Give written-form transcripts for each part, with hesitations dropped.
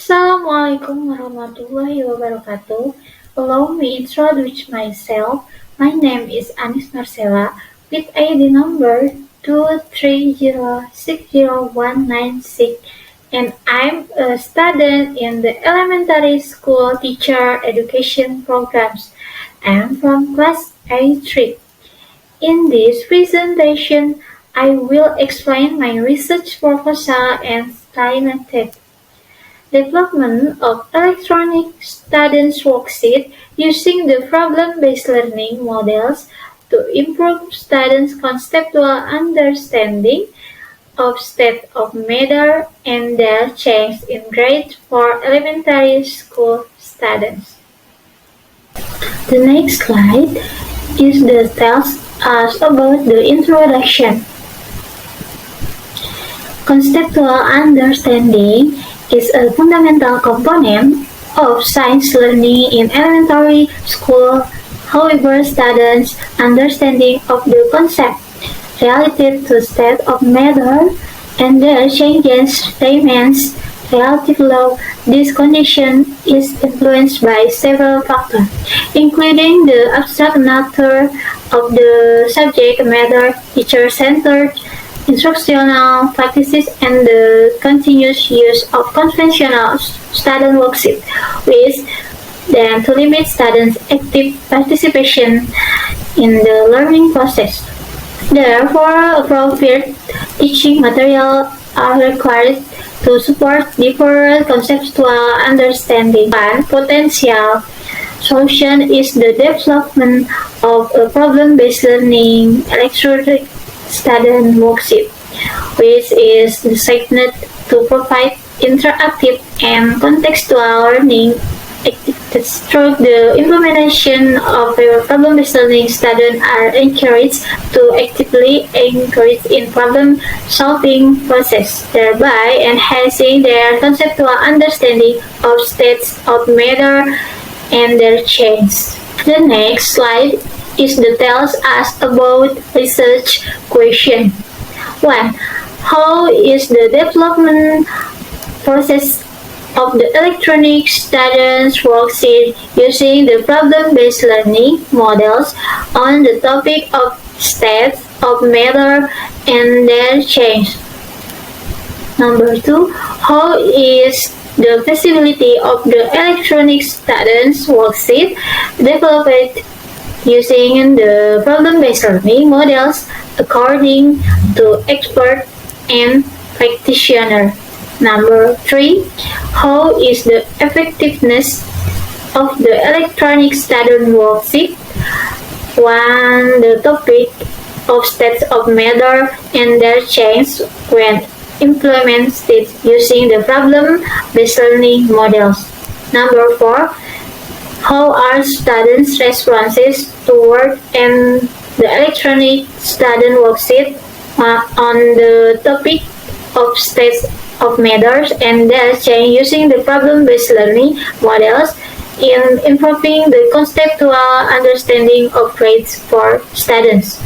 Assalamualaikum warahmatullahi wabarakatuh. Allow me introduce myself. My name is Anis Marcella with ID number 230601996 and I'm a student in the elementary school teacher education programs. I'm from class A3. In this presentation, I will explain my research proposal and study method. Development of electronic students' worksheet using the problem-based learning models to improve students' conceptual understanding of state of matter and their change in grades for elementary school students. The next slide is the tells us about the introduction. Conceptual understanding is a fundamental component of science learning in elementary school. However, students' understanding of the concept related to state of matter and their changes remains relatively low. This condition is influenced by several factors, including the abstract nature of the subject matter, teacher-centered instructional practices, and the continuous use of conventional student worksheets, which then to limit students' active participation in the learning process. Therefore, appropriate teaching materials are required to support deeper conceptual understanding. One potential solution is the development of a problem-based learning electronic student worksheet, which is designed to provide interactive and contextual learning activities. Through the implementation of a problem-based learning, students are encouraged to actively engage in problem-solving process, thereby enhancing their conceptual understanding of states of matter and their change. The next slide is the tells us about research question. 1. How is the development process of the electronic students worksheet using the problem-based learning models on the topic of states of matter and their change? Number 2. How is the feasibility of the electronic students worksheet developed using the problem-based learning models according to expert and practitioner? Number 3. How is the effectiveness of the electronic student worksheet on the topic of states of matter and their change when implemented using the problem-based learning models? Number 4. How are students' responses toward and the electronic student worksheet on the topic of states of matter and their change using the problem-based learning models in improving the conceptual understanding of grades for students?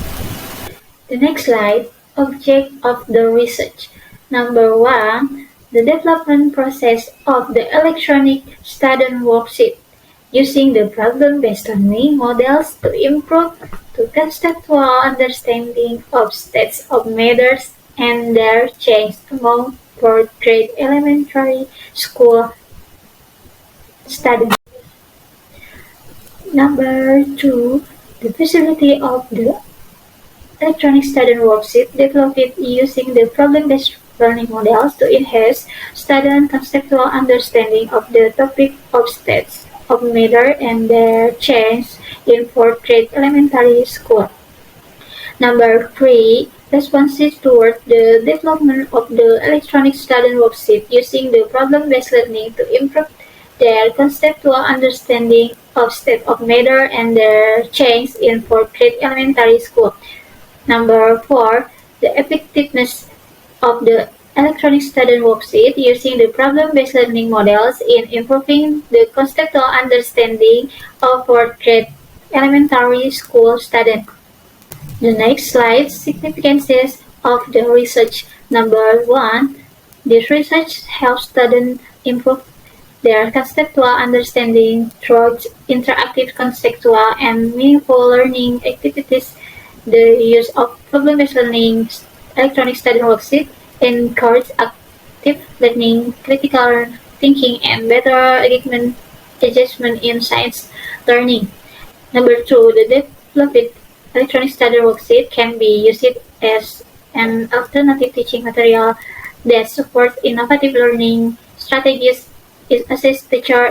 The next slide, object of the research. Number 1, the development process of the electronic student worksheet using the problem-based learning models to improve the conceptual understanding of states of matter and their change among fourth grade elementary school students. Number 2, the feasibility of the electronic student worksheet developed using the problem-based learning models to enhance student conceptual understanding of the topic of states of matter and their change in fourth grade elementary school. Number 3, responses toward the development of the electronic student worksheet using the problem-based learning to improve their conceptual understanding of state of matter and their change in fourth grade elementary school. Number 4, the effectiveness of the electronic student worksheet using the problem-based learning models in improving the conceptual understanding of fourth grade elementary school students. The next slide, significances of the research. Number 1, this research helps students improve Their conceptual understanding through interactive conceptual and meaningful learning activities, the use of problem-based learning, electronic study worksheets encourage active learning, critical thinking, and better engagement in science learning. Number two, the developed electronic study worksheet can be used as an alternative teaching material that supports innovative learning strategies, assess teacher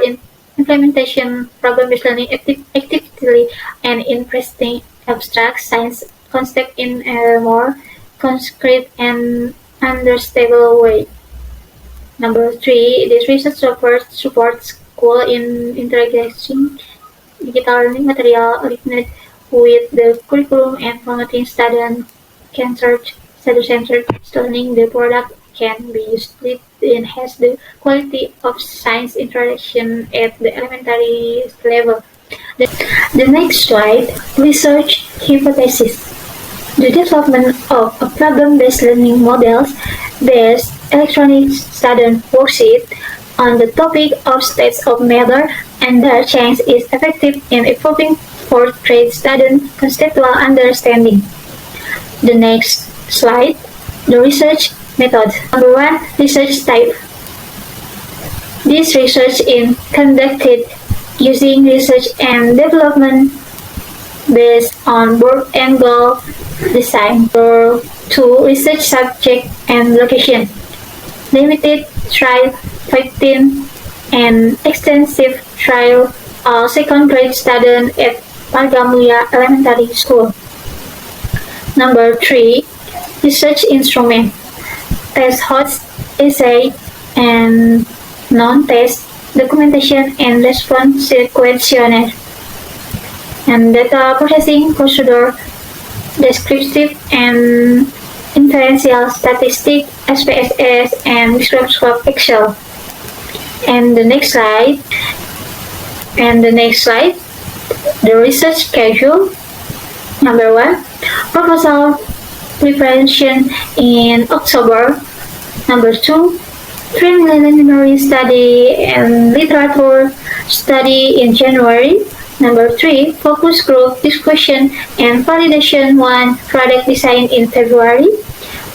implementation, problem-based learning actively, and in presenting abstract science concepts in a more concrete and understandable way. Number three, this research supports school in integrating digital learning material originate with the curriculum and promoting student-centered learning. The product can be used to enhance the quality of science interaction at the elementary level. The next slide, research hypothesis. The development of a problem-based learning models-based electronic student worksheet on the topic of states of matter and their change is effective in improving fourth-grade student conceptual understanding. The next slide, the research method. Number one, research type. This research is conducted using research and development based on broad-angle design. Number two, research subject and location. Limited trial 15 and extensive trial of second-grade students at Margamulia Elementary School. Number three, research instrument. Test host essay and non-test documentation and response questionnaire. And data processing procedure, descriptive and inferential statistics, SPSS, and microscope Excel. And the next slide, the research schedule. Number one, proposal preparation in October. Number two, preliminary study and literature study in January. Number three, focus group discussion and validation 1 product design in February.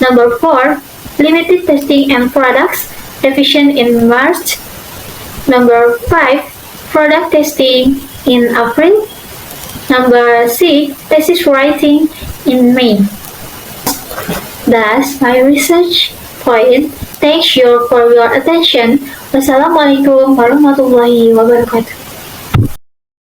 Number four, limited testing and products revision in March. Number five, product testing in April. Number six, thesis writing in May. That's my research point. Thanks you for your attention. Wassalamualaikum warahmatullahi wabarakatuh.